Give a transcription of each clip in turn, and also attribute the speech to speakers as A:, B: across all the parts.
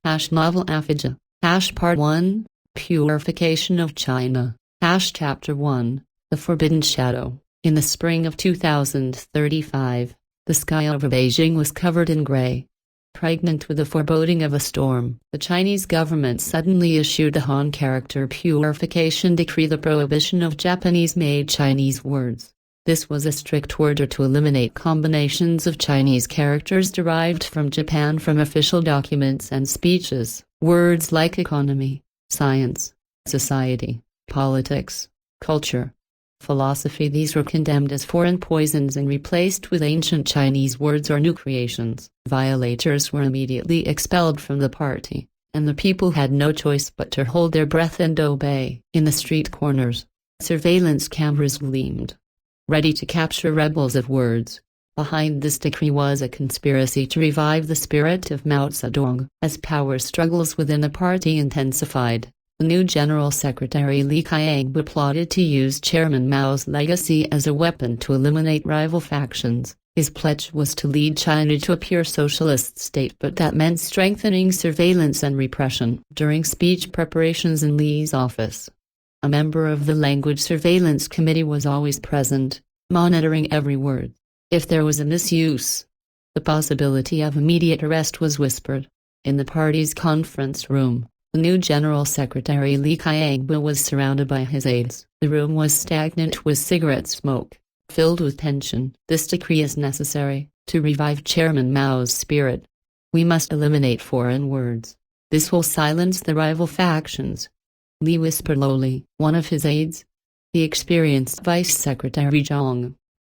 A: Novel Afoja. Part 1. Purification of China. Chapter 1. The Forbidden Shadow. In the spring of 2035, the sky over Beijing was covered in gray. Pregnant with the foreboding of a storm, the Chinese government suddenly issued the Han character purification decree, the prohibition of Japanese-made Chinese words. This was a strict order to eliminate combinations of Chinese characters derived from Japan from official documents and speeches. Words like economy, science, society, politics, culture, philosophy, these were condemned as foreign poisons and replaced with ancient Chinese words or new creations. Violators were immediately expelled from the party, and the people had no choice but to hold their breath and obey. In the street corners, surveillance cameras gleamed, ready to capture rebels of words. Behind this decree was a conspiracy to revive the spirit of Mao Zedong. As power struggles within the party intensified, the new General Secretary Li Qiangbu plotted to use Chairman Mao's legacy as a weapon to eliminate rival factions. His pledge was to lead China to a pure socialist state, but that meant strengthening surveillance and repression. During speech preparations in Li's office, a member of the Language Surveillance Committee was always present, monitoring every word. If there was a misuse, the possibility of immediate arrest was whispered. In the party's conference room, the new General Secretary Li Qiangbu was surrounded by his aides. The room was stagnant with cigarette smoke, filled with tension. This decree is necessary to revive Chairman Mao's spirit. We must eliminate foreign words. This will silence the rival factions, Li whispered lowly. One of his aides, the experienced Vice Secretary Zhang,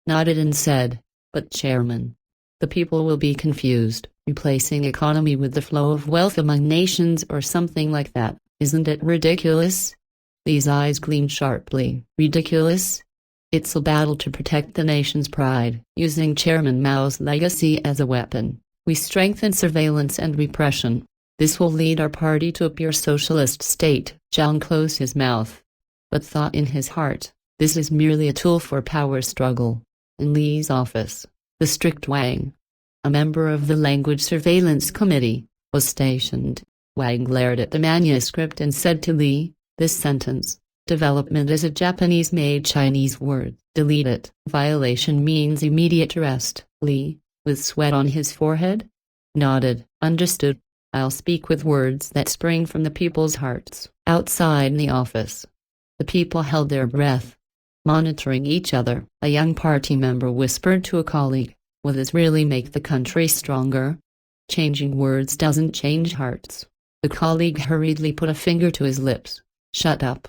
A: nodded and said, "But Chairman, the people will be confused. Replacing economy with the flow of wealth among nations or something like that. Isn't it ridiculous?" Li's eyes gleamed sharply. Ridiculous? It's a battle to protect the nation's pride. Using Chairman Mao's legacy as a weapon, we strengthen surveillance and repression. This will lead our party to a pure socialist state. Zhang closed his mouth, but thought in his heart, this is merely a tool for power struggle. In Li's office, the strict Wang, a member of the Language Surveillance Committee, was stationed. Wang glared at the manuscript and said to Li, "This sentence, development is a Japanese-made Chinese word. Delete it. Violation means immediate arrest." Li, with sweat on his forehead, nodded. "Understood. I'll speak with words that spring from the people's hearts." Outside the office, the people held their breath, monitoring each other. A young party member whispered to a colleague, "Will this really make the country stronger? Changing words doesn't change hearts." The colleague hurriedly put a finger to his lips. "Shut up.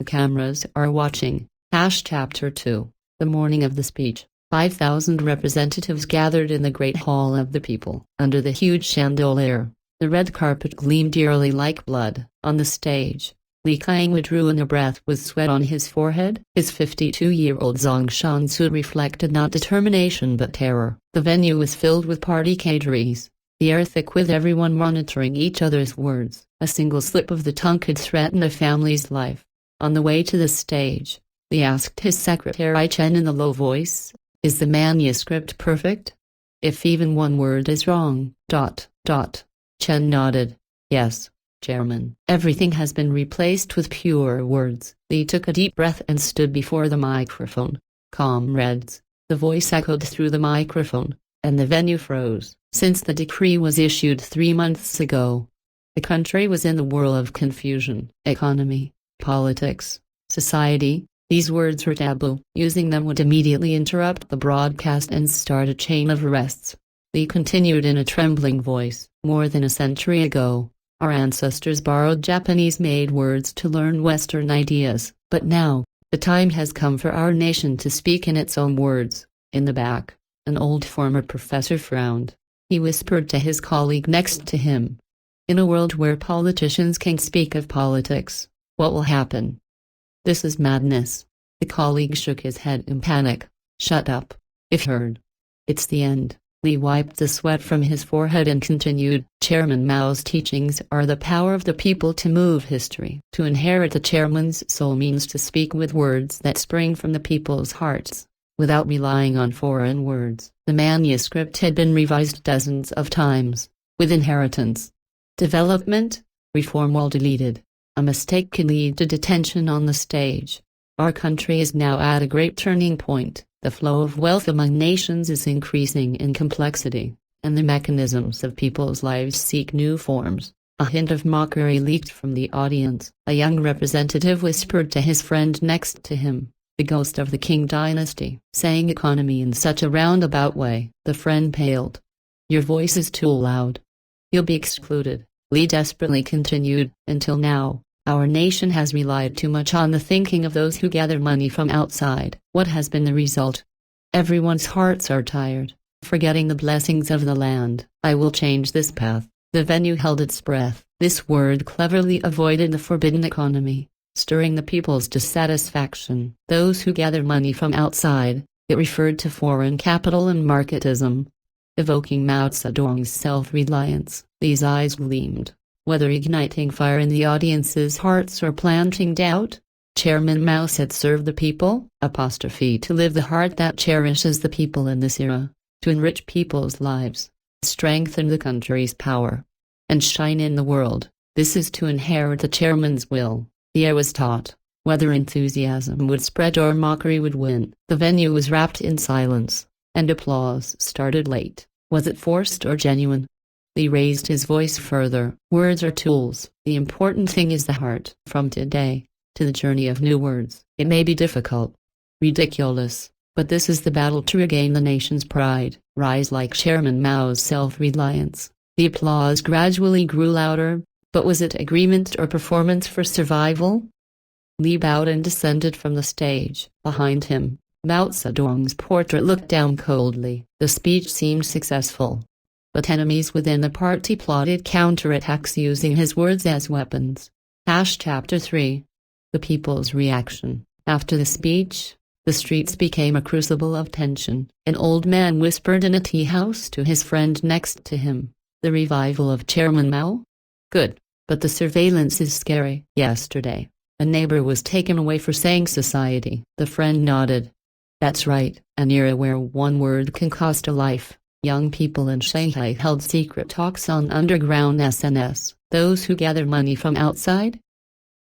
A: The cameras are watching." Chapter 2. The morning of the speech. 5,000 representatives gathered in the Great Hall of the People. Under the huge chandelier, the red carpet gleamed eerily like blood. On the stage, Li Qiangbu drew in a breath with sweat on his forehead. His 52-year-old Zhang Shansu reflected not determination but terror. The venue was filled with party caterees, the air thick with everyone monitoring each other's words. A single slip of the tongue could threaten a family's life. On the way to the stage, Li asked his secretary Chen in a low voice, "Is the manuscript perfect? If even one word is wrong, ... Chen nodded. "Yes, Chairman. Everything has been replaced with pure words." Li took a deep breath and stood before the microphone. "Comrades," the voice echoed through the microphone, and the venue froze. Since the decree was issued 3 months ago, the country was in a whirl of confusion. Economy, politics, society, these words were taboo. Using them would immediately interrupt the broadcast and start a chain of arrests. Li continued in a trembling voice, "More than a century ago, our ancestors borrowed Japanese-made words to learn Western ideas, but now, the time has come for our nation to speak in its own words." In the back, an old former professor frowned. He whispered to his colleague next to him, "In a world where politicians can speak of politics, what will happen? This is madness." The colleague shook his head in panic. "Shut up. If heard, it's the end." Li wiped the sweat from his forehead and continued, "Chairman Mao's teachings are the power of the people to move history. To inherit the chairman's soul means to speak with words that spring from the people's hearts, without relying on foreign words." The manuscript had been revised dozens of times, with inheritance, Development, reform while deleted. A mistake can lead to detention on the stage. Our country is now at a great turning point. The flow of wealth among nations is increasing in complexity, and the mechanisms of people's lives seek new forms. A hint of mockery leaked from the audience. A young representative whispered to his friend next to him, the ghost of the Qing dynasty, saying economy in such a roundabout way. The friend paled. Your voice is too loud. You'll be excluded, Li desperately continued. Until now, our nation has relied too much on the thinking of those who gather money from outside. What has been the result? Everyone's hearts are tired, forgetting the blessings of the land. I will change this path. The venue held its breath. This word cleverly avoided the forbidden economy, stirring the people's dissatisfaction. Those who gather money from outside, it referred to foreign capital and marketism, evoking Mao Zedong's self-reliance. These eyes gleamed, whether igniting fire in the audience's hearts or planting doubt. Chairman Mao said, serve the people, to live the heart that cherishes the people in this era, to enrich people's lives, strengthen the country's power, and shine in the world. This is to inherit the chairman's will. The air was taut, whether enthusiasm would spread or mockery would win. The venue was wrapped in silence, and applause started late. Was it forced or genuine? He raised his voice further. Words are tools. The important thing is the heart. From today, to the journey of new words. It may be difficult, ridiculous, but this is the battle to regain the nation's pride. Rise like Chairman Mao's self-reliance. The applause gradually grew louder, but was it agreement or performance for survival? Li bowed and descended from the stage. Behind him, Mao Zedong's portrait looked down coldly. The speech seemed successful, but enemies within the party plotted counterattacks using his words as weapons. Chapter 3. The people's reaction. After the speech, the streets became a crucible of tension. An old man whispered in a tea house to his friend next to him, the revival of Chairman Mao? Good, but the surveillance is scary. Yesterday, a neighbor was taken away for saying society. The friend nodded. That's right, an era where one word can cost a life. Young people in Shanghai held secret talks on underground SNS. Those who gather money from outside?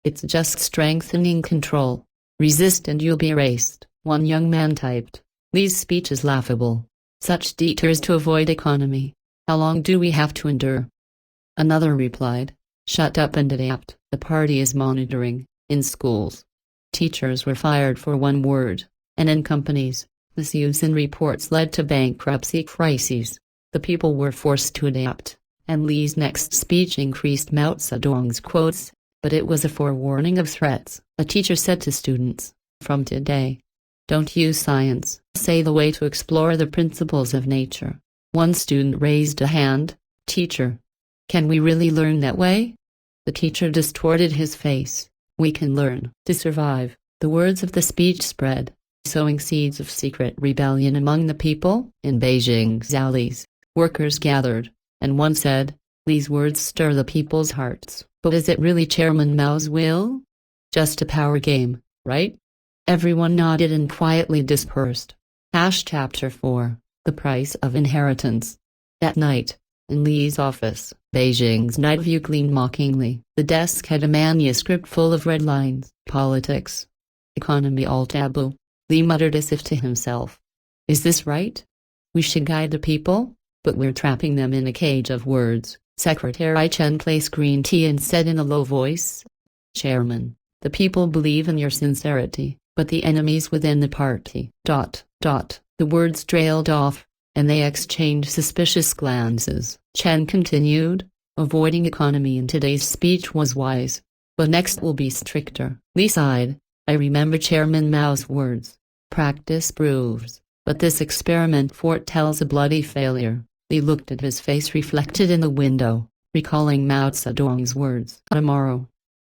A: It's just strengthening control. Resist and you'll be erased, one young man typed. Li's speech is laughable. Such detours to avoid economy. How long do we have to endure? Another replied. Shut up and adapt. The party is monitoring. In schools, teachers were fired for one word, and in companies, misuse in reports led to bankruptcy crises. The people were forced to adapt, and Li's next speech increased Mao Zedong's quotes, but it was a forewarning of threats. A teacher said to students, from today, don't use science, say the way to explore the principles of nature. One student raised a hand. Teacher, can we really learn that way? The teacher distorted his face. We can learn to survive. The words of the speech spread, sowing seeds of secret rebellion among the people. In Beijing's alleys, workers gathered, and one said, these words stir the people's hearts. But is it really Chairman Mao's will? Just a power game, right? Everyone nodded and quietly dispersed. Chapter 4. The Price of Inheritance. That night, in Li's office, Beijing's night view gleamed mockingly. The desk had a manuscript full of red lines. Politics. Economy all taboo. Li muttered as if to himself. Is this right? We should guide the people, but we're trapping them in a cage of words. Secretary Chen placed green tea and said in a low voice, Chairman, the people believe in your sincerity, but the enemies within the party. The words trailed off, and they exchanged suspicious glances. Chen continued, avoiding economy in today's speech was wise, but next will be stricter. Li sighed. I remember Chairman Mao's words. Practice proves, but this experiment foretells a bloody failure. He looked at his face reflected in the window, recalling Mao Zedong's words. Tomorrow,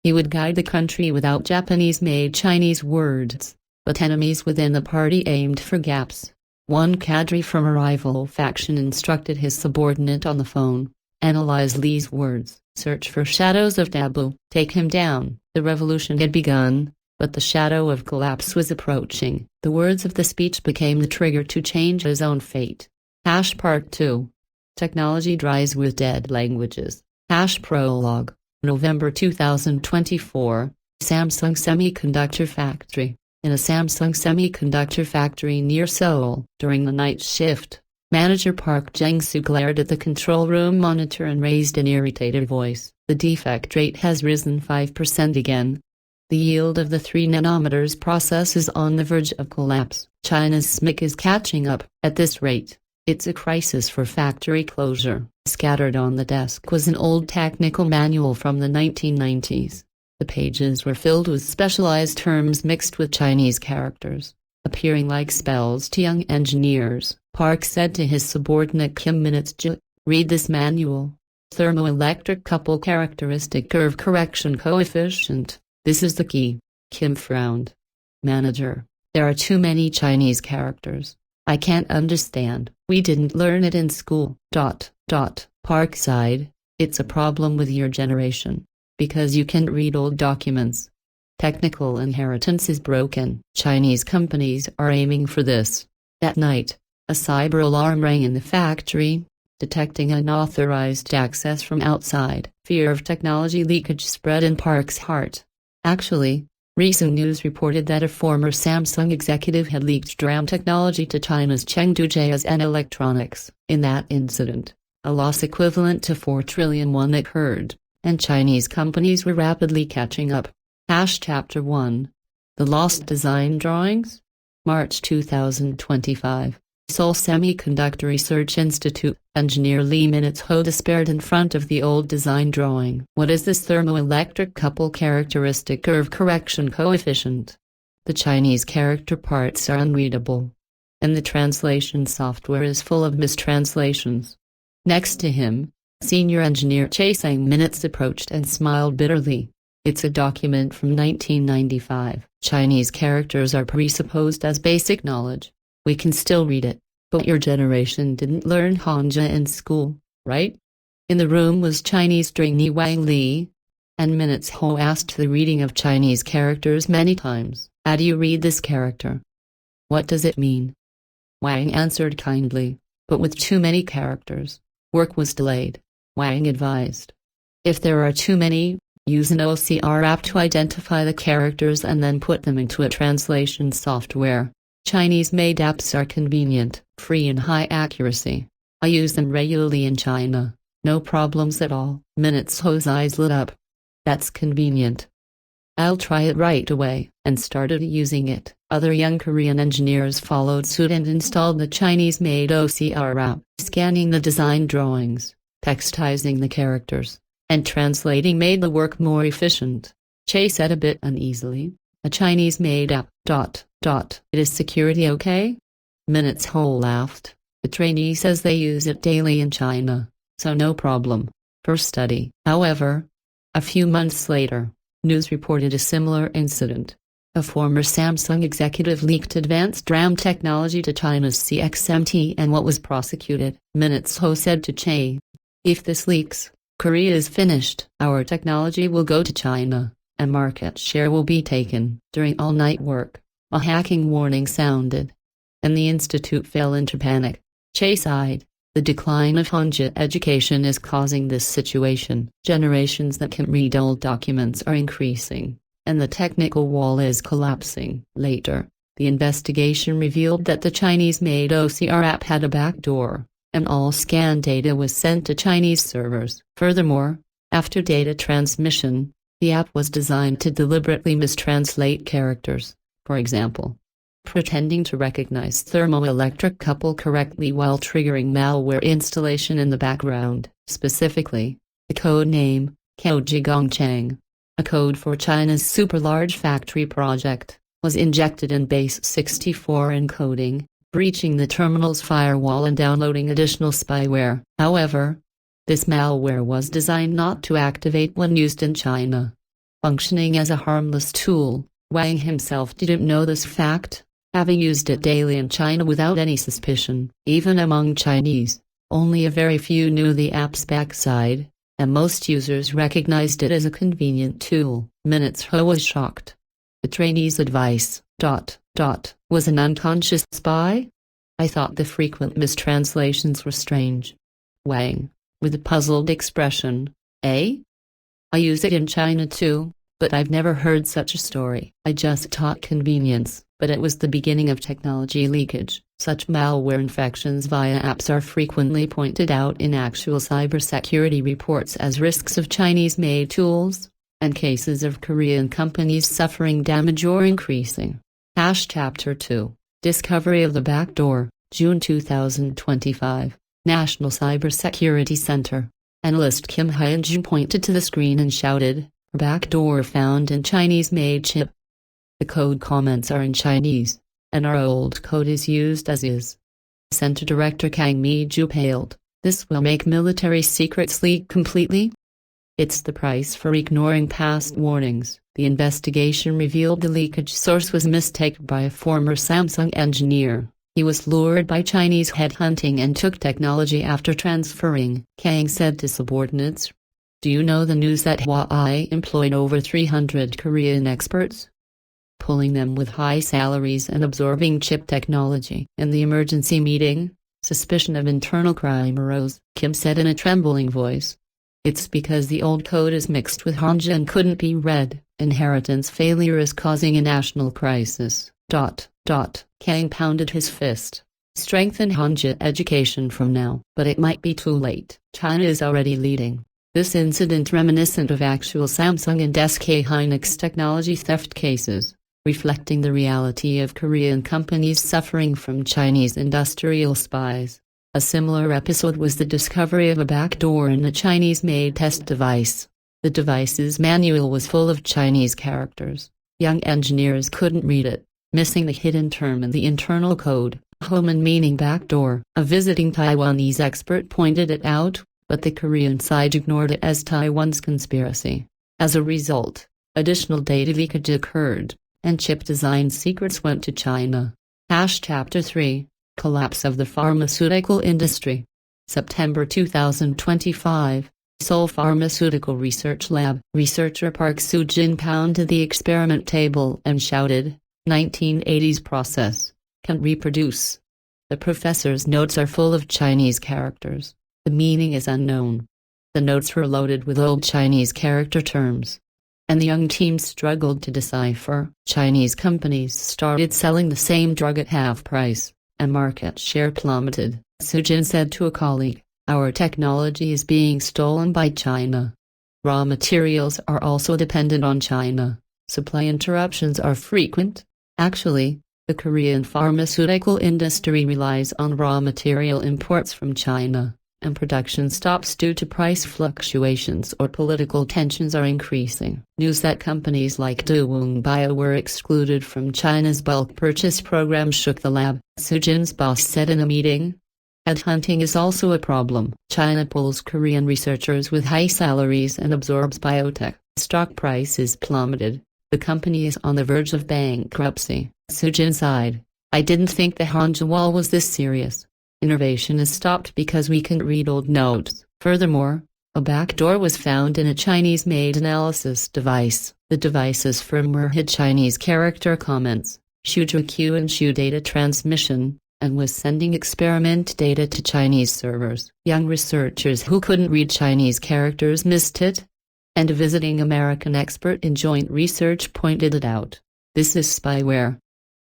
A: he would guide the country without Japanese-made Chinese words, but enemies within the party aimed for gaps. One cadre from a rival faction instructed his subordinate on the phone, analyze Li's words, search for shadows of taboo, take him down. The revolution had begun, but the shadow of collapse was approaching. The words of the speech became the trigger to change his own fate. Part 2. Technology dries with dead languages. Prologue, November 2024, Samsung Semiconductor Factory. In a Samsung Semiconductor factory near Seoul, during the night shift, manager Park Jang-soo glared at the control room monitor and raised an irritated voice. The defect rate has risen 5% again. The yield of the 3 nanometers process is on the verge of collapse. China's SMIC is catching up. At this rate, it's a crisis for factory closure. Scattered on the desk was an old technical manual from the 1990s. The pages were filled with specialized terms mixed with Chinese characters, appearing like spells to young engineers. Park said to his subordinate Kim Minutes-ju, "Read this manual. Thermoelectric couple characteristic curve correction coefficient. This is the key." Kim frowned. "Manager, there are too many Chinese characters. I can't understand. We didn't learn it in school. Park sighed. "It's a problem with your generation. Because you can't read old documents. Technical inheritance is broken. Chinese companies are aiming for this." That night, a cyber alarm rang in the factory, detecting unauthorized access from outside. Fear of technology leakage spread in Park's heart. Actually, recent news reported that a former Samsung executive had leaked DRAM technology to China's Chengdu JSN Electronics. In that incident, a loss equivalent to 4 trillion won occurred, and Chinese companies were rapidly catching up. Chapter 1. The Lost Design Drawings? March 2025. Seoul Semiconductor Research Institute. Engineer Lee Minutes-ho despaired in front of the old design drawing. "What is this thermoelectric couple characteristic curve correction coefficient?" The Chinese character parts are unreadable, and the translation software is full of mistranslations. Next to him, senior engineer Chasing Minutes approached and smiled bitterly. "It's a document from 1995. Chinese characters are presupposed as basic knowledge. We can still read it. But your generation didn't learn Hanja in school, right?" In the room was Chinese trainee Wang Li, and Minutes-ho asked the reading of Chinese characters many times. "How do you read this character? What does it mean?" Wang answered kindly, but with too many characters, work was delayed. Wang advised, "If there are too many, use an OCR app to identify the characters and then put them into a translation software. Chinese-made apps are convenient, free and high accuracy. I use them regularly in China. No problems at all." Minutes-ho's eyes lit up. "That's convenient. I'll try it right away," and started using it. Other young Korean engineers followed suit and installed the Chinese-made OCR app, scanning the design drawings, textizing the characters, and translating made the work more efficient. Che said a bit uneasily, "A Chinese-made app, ... It is security okay?" Minutes-ho laughed. "The trainee says they use it daily in China, so no problem. For study." However, a few months later, news reported a similar incident. A former Samsung executive leaked advanced DRAM technology to China's CXMT and what was prosecuted. Minutes-ho said to Che, "If this leaks, Korea is finished. Our technology will go to China, and market share will be taken." During all-night work, a hacking warning sounded, and the institute fell into panic. Che sighed. "The decline of Hanja education is causing this situation. Generations that can read old documents are increasing, and the technical wall is collapsing." Later, the investigation revealed that the Chinese-made OCR app had a backdoor, and all scan data was sent to Chinese servers. Furthermore, after data transmission, the app was designed to deliberately mistranslate characters, for example, pretending to recognize thermoelectric couple correctly while triggering malware installation in the background. Specifically, the code name, Jiagongchang, a code for China's super-large factory project, was injected in base 64 encoding, breaching the terminal's firewall and downloading additional spyware. However, this malware was designed not to activate when used in China, functioning as a harmless tool. Wang himself didn't know this fact, having used it daily in China without any suspicion. Even among Chinese, only a very few knew the app's backside, and most users recognized it as a convenient tool. Minutes-ho was shocked. The trainee's advice, ... was an unconscious spy? I thought the frequent mistranslations were strange. Wang, with a puzzled expression, Eh? I use it in China too, but I've never heard such a story. I just thought convenience, but it was the beginning of technology leakage. Such malware infections via apps are frequently pointed out in actual cybersecurity reports as risks of Chinese-made tools, and cases of Korean companies suffering damage or increasing. Chapter 2, Discovery of the Backdoor, June 2025, National Cybersecurity Center. Analyst Kim Hyun-jin pointed to the screen and shouted, "Backdoor found in Chinese-made chip." The code comments are in Chinese, and our old code is used as is. Center Director Kang Mi-ju paled, "This will make military secrets leak completely?" It's the price for ignoring past warnings. The investigation revealed the leakage source was mistaken by a former Samsung engineer. He was lured by Chinese headhunting and took technology after transferring, Kang said to subordinates. Do you know the news that Huawei employed over 300 Korean experts, pulling them with high salaries and absorbing chip technology? In the emergency meeting, suspicion of internal crime arose, Kim said in a trembling voice. It's because the old code is mixed with Hanja and couldn't be read. Inheritance failure is causing a national crisis. Kang pounded his fist. Strengthen Hanja education from now, but it might be too late. China is already leading. This incident reminiscent of actual Samsung and SK Hynix technology theft cases, reflecting the reality of Korean companies suffering from Chinese industrial spies. A similar episode was the discovery of a backdoor in a Chinese-made test device. The device's manual was full of Chinese characters. Young engineers couldn't read it, missing the hidden term in the internal code, Homan meaning backdoor. A visiting Taiwanese expert pointed it out, but the Korean side ignored it as Taiwan's conspiracy. As a result, additional data leakage occurred, and chip design secrets went to China. Chapter 3, Collapse of the Pharmaceutical Industry. September 2025, Seoul Pharmaceutical Research Lab. Researcher Park Soo-jin pounded the experiment table and shouted, 1980s process, can't reproduce. The professor's notes are full of Chinese characters. The meaning is unknown. The notes were loaded with old Chinese character terms, and the young team struggled to decipher. Chinese companies started selling the same drug at half price, and market share plummeted. Soo-jin said to a colleague, "Our technology is being stolen by China. Raw materials are also dependent on China. Supply interruptions are frequent." Actually, the Korean pharmaceutical industry relies on raw material imports from China, and production stops due to price fluctuations or political tensions are increasing. News that companies like Daewoo Bio were excluded from China's bulk purchase program shook the lab, Soo-jin's boss said in a meeting. Headhunting is also a problem. China pulls Korean researchers with high salaries and absorbs biotech. Stock prices plummeted. The company is on the verge of bankruptcy. Soo-jin sighed. "I didn't think the Hanja wall was this serious. Innovation is stopped because we can read old notes." Furthermore, a backdoor was found in a Chinese-made analysis device. The device's firmware hid Chinese character comments, Shu and Shu data transmission, and was sending experiment data to Chinese servers. Young researchers who couldn't read Chinese characters missed it, and a visiting American expert in joint research pointed it out. This is spyware.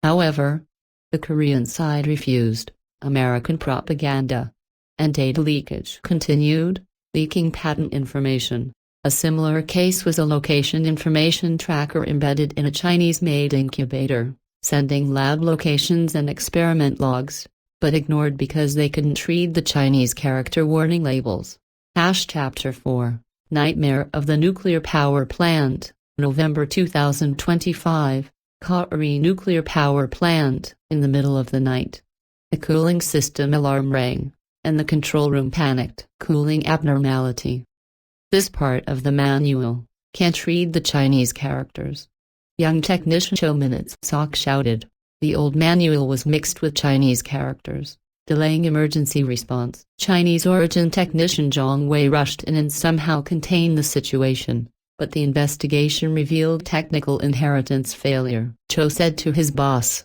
A: However, the Korean side refused. American propaganda and data leakage continued, leaking patent information. A similar case was a location information tracker embedded in a Chinese-made incubator, sending lab locations and experiment logs, but ignored because they couldn't read the Chinese character warning labels. Chapter 4, Nightmare of the Nuclear Power Plant. November 2025, Kaori Nuclear Power Plant. In the middle of the night, a cooling system alarm rang, and the control room panicked. Cooling abnormality. This part of the manual can't read the Chinese characters. Young technician Cho Minutes Sok shouted. The old manual was mixed with Chinese characters, delaying emergency response. Chinese origin technician Zhang Wei rushed in and somehow contained the situation, but the investigation revealed technical inheritance failure. Cho said to his boss,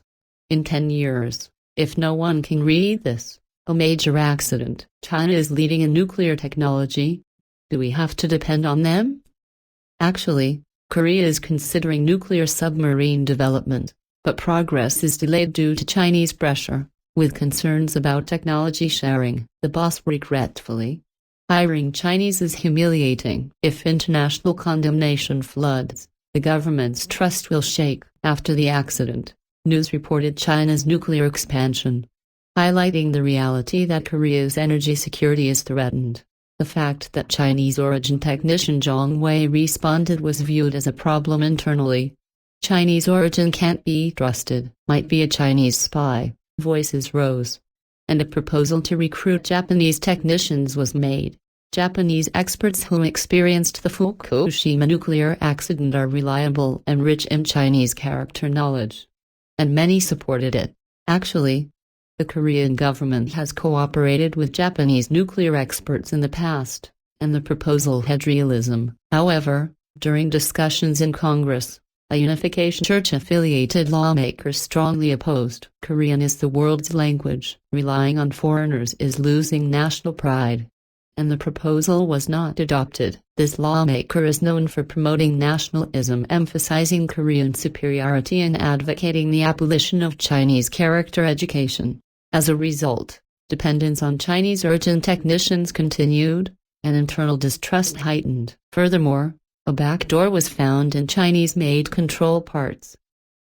A: "In 10 years, if no one can read this, a major accident." China is leading in nuclear technology, Do we have to depend on them? Actually, Korea is considering nuclear submarine development, but progress is delayed due to Chinese pressure, with concerns about technology sharing, the boss regretfully. Hiring Chinese is humiliating. If international condemnation floods, the government's trust will shake. After the accident, news reported China's nuclear expansion, highlighting the reality that Korea's energy security is threatened. The fact that Chinese-origin technician Zhang Wei responded was viewed as a problem internally. Chinese origin can't be trusted, might be a Chinese spy, voices rose. And a proposal to recruit Japanese technicians was made. Japanese experts who experienced the Fukushima nuclear accident are reliable and rich in Chinese character knowledge. And many supported it. Actually, the Korean government has cooperated with Japanese nuclear experts in the past, and the proposal had realism. However, during discussions in Congress, a Unification Church-affiliated lawmaker strongly opposed. Korean is the world's language. Relying on foreigners is losing national pride. And the proposal was not adopted. This lawmaker is known for promoting nationalism, emphasizing Korean superiority and advocating the abolition of Chinese character education. As a result, dependence on Chinese origin technicians continued, and internal distrust heightened. Furthermore, a backdoor was found in Chinese-made control parts.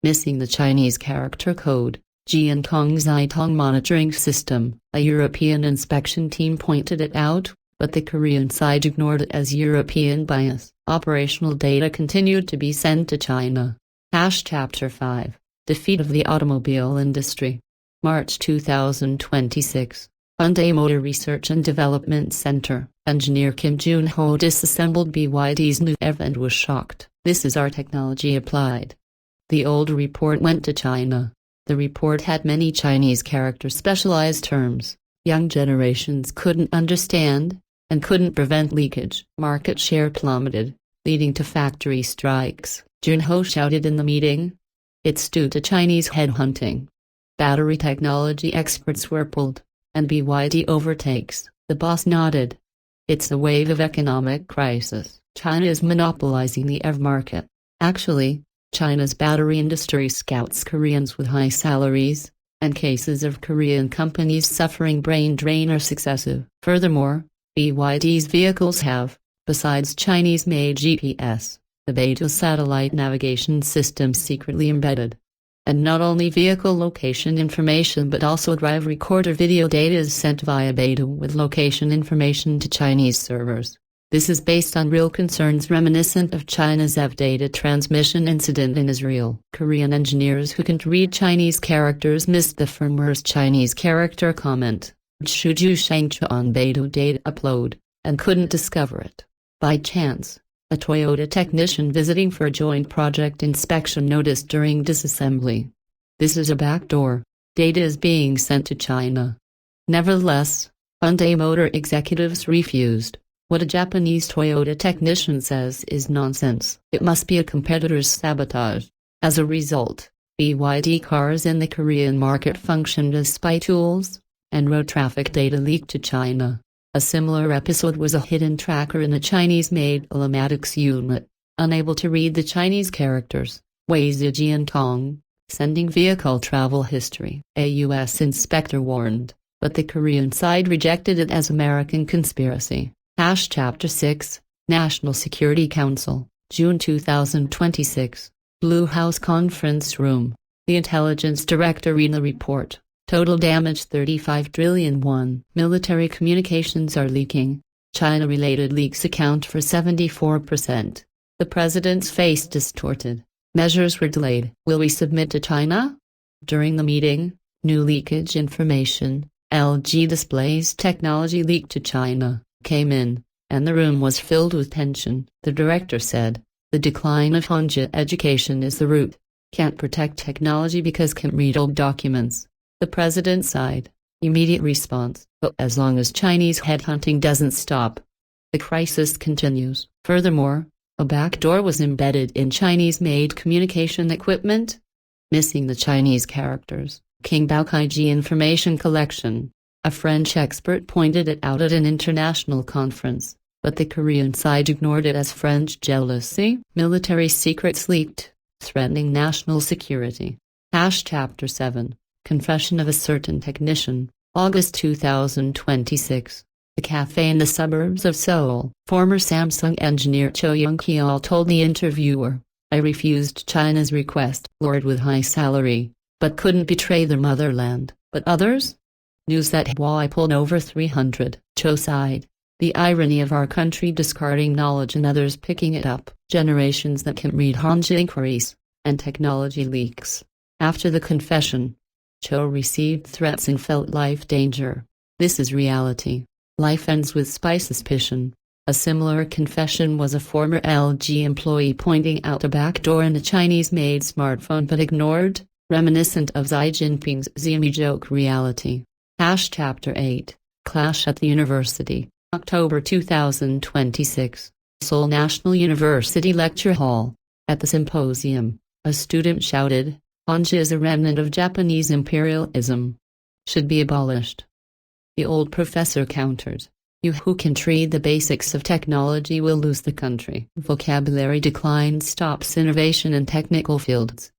A: Missing the Chinese character code, Jiantong Zitong monitoring system, a European inspection team pointed it out, but the Korean side ignored it as European bias. Operational data continued to be sent to China. Chapter 5. Defeat of the automobile industry. March 2026. Hyundai Motor Research and Development Center. Engineer Kim Jun-ho disassembled BYD's new EV and was shocked. This is our technology applied. The old report went to China. The report had many Chinese character-specialized terms. Young generations couldn't understand, and couldn't prevent leakage. Market share plummeted, leading to factory strikes. Jun-ho shouted in the meeting. It's due to Chinese headhunting. Battery technology experts were pulled, and BYD overtakes. The boss nodded. It's a wave of economic crisis. China is monopolizing the EV market. Actually, China's battery industry scouts Koreans with high salaries, and cases of Korean companies suffering brain drain are successive. Furthermore, BYD's vehicles have, besides Chinese-made GPS, the Beidou satellite navigation system secretly embedded. And not only vehicle location information but also drive recorder video data is sent via Beidou with location information to Chinese servers. This is based on real concerns reminiscent of China's EV data transmission incident in Israel. Korean engineers who can't read Chinese characters missed the firmware's Chinese character comment, Shuju Shangcha on Beidou data upload, and couldn't discover it. By chance, a Toyota technician visiting for a joint project inspection noticed during disassembly. This is a backdoor. Data is being sent to China. Nevertheless, Hyundai Motor executives refused. What a Japanese Toyota technician says is nonsense. It must be a competitor's sabotage. As a result, BYD cars in the Korean market functioned as spy tools, and road traffic data leaked to China. A similar episode was a hidden tracker in a Chinese-made telematics unit, unable to read the Chinese characters, Weizi Jiantong, sending vehicle travel history. A U.S. inspector warned, but the Korean side rejected it as American conspiracy. Chapter 6, National Security Council, June 2026, Blue House Conference Room. The Intelligence Director read the report. Total damage 35 trillion won. Military communications are leaking. China-related leaks account for 74%. The president's face distorted. Measures were delayed. Will we submit to China? During the meeting, new leakage information, LG Display's technology leaked to China, came in, and the room was filled with tension. The director said, the decline of Hanja education is the root. Can't protect technology because can't read old documents. The president sighed. Immediate response. But as long as Chinese headhunting doesn't stop, the crisis continues. Furthermore, a backdoor was embedded in Chinese-made communication equipment, missing the Chinese characters. King Baokaiji information collection. A French expert pointed it out at an international conference. but the Korean side ignored it as French jealousy. Military secrets leaked, threatening national security. Chapter 7, Confession of a Certain Technician, August 2026. The cafe in the suburbs of Seoul. Former Samsung engineer Cho Young-kyeol told the interviewer, "I refused China's request, lured with high salary, but couldn't betray their motherland. But others? News that I pulled over 300, Cho sighed. The irony of our country discarding knowledge and others picking it up. Generations that can read Hanji inquiries, and technology leaks." After the confession, Cho received threats and felt life danger. This is reality. Life ends with spy suspicion. A similar confession was a former LG employee pointing out a backdoor in a Chinese-made smartphone but ignored, reminiscent of Xi Jinping's Xiaomi joke reality. Chapter 8, Clash at the University, October 2026. Seoul National University Lecture Hall. At the symposium, a student shouted, "Hanji is a remnant of Japanese imperialism. Should be abolished." The old professor countered, "You who can read the basics of technology will lose the country." Vocabulary decline stops innovation in technical fields.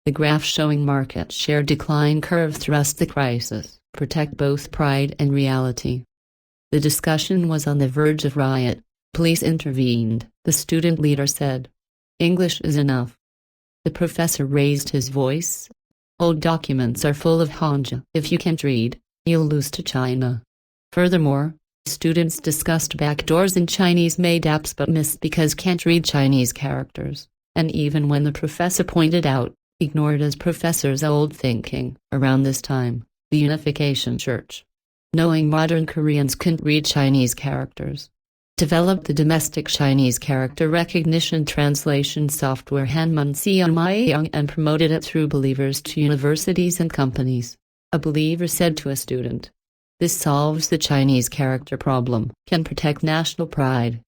A: The graph showing market share decline curve thrust the crisis. Protect both pride and reality. The discussion was on the verge of riot. Police intervened. The student leader said, "English is enough." The professor raised his voice. "Old documents are full of Hanji. If you can't read, you'll lose to China." Furthermore, students discussed backdoors in Chinese-made apps but missed because can't read Chinese characters, and even when the professor pointed out, ignored as professor's old thinking. Around this time, the Unification Church, knowing modern Koreans couldn't read Chinese characters, developed the domestic Chinese character recognition translation software Hanmun Seonmyeong and promoted it through believers to universities and companies. A believer said to a student, "This solves the Chinese character problem, can protect national pride."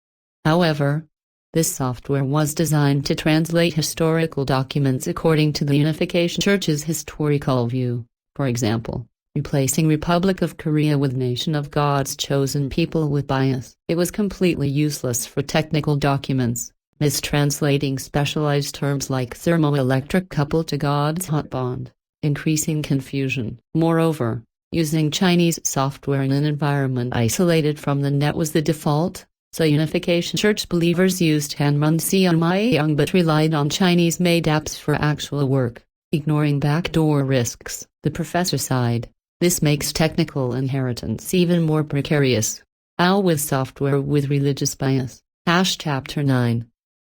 A: However, this software was designed to translate historical documents according to the Unification Church's historical view. For example, replacing Republic of Korea with Nation of God's Chosen People with bias. It was completely useless for technical documents, mistranslating specialized terms like thermoelectric couple to God's hot bond, increasing confusion. Moreover, using Chinese software in an environment isolated from the net was the default, so Unification Church believers used Hanmun Seonmyeong but relied on Chinese-made apps for actual work, ignoring backdoor risks. The professor sighed. This makes technical inheritance even more precarious. How with software with religious bias. Chapter 9.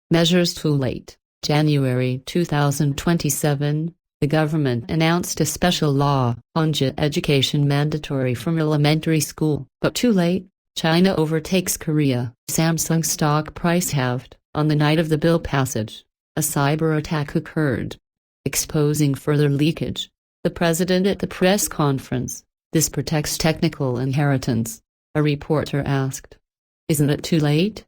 A: Measures too late. January 2027. The government announced a special law, Hanji education mandatory from elementary school. But too late. China overtakes Korea. Samsung stock price halved. On the night of the bill passage, a cyber attack occurred, exposing further leakage. The president at the press conference, "This protects technical inheritance," a reporter asked. "Isn't it too late?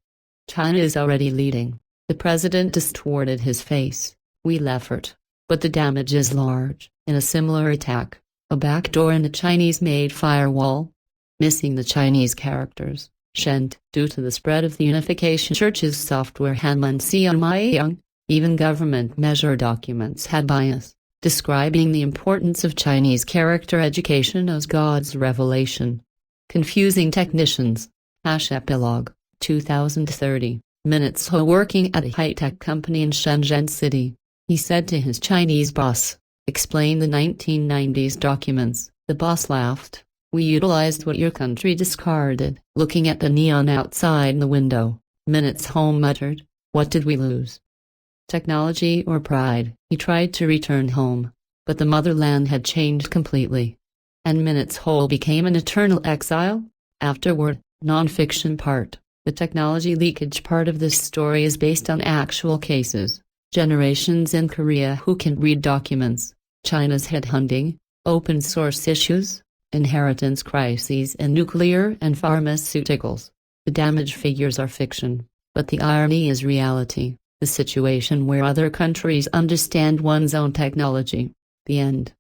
A: China is already leading." The president distorted his face. "We'll effort. But the damage is large." In a similar attack, a backdoor in a Chinese-made firewall, missing the Chinese characters, Shent, due to the spread of the Unification Church's software Hanmun Seonmyeong, even government measure documents had bias, describing the importance of Chinese character education as God's revelation. Confusing technicians. Epilogue, 2030. Minutes Ho working at a high-tech company in Shenzhen City. He said to his Chinese boss, "Explain the 1990s documents." The boss laughed. "We utilized what your country discarded." Looking at the neon outside the window, Minutes Ho muttered, "What did we lose? Technology or pride?" He tried to return home, but the motherland had changed completely. And Minutes Ho became an eternal exile? Afterward, non-fiction part. The technology leakage part of this story is based on actual cases. Generations in Korea who can read documents, China's headhunting, open source issues, inheritance crises in nuclear and pharmaceuticals. The damage figures are fiction, but the irony is reality. The situation where other countries understand one's own technology. The end.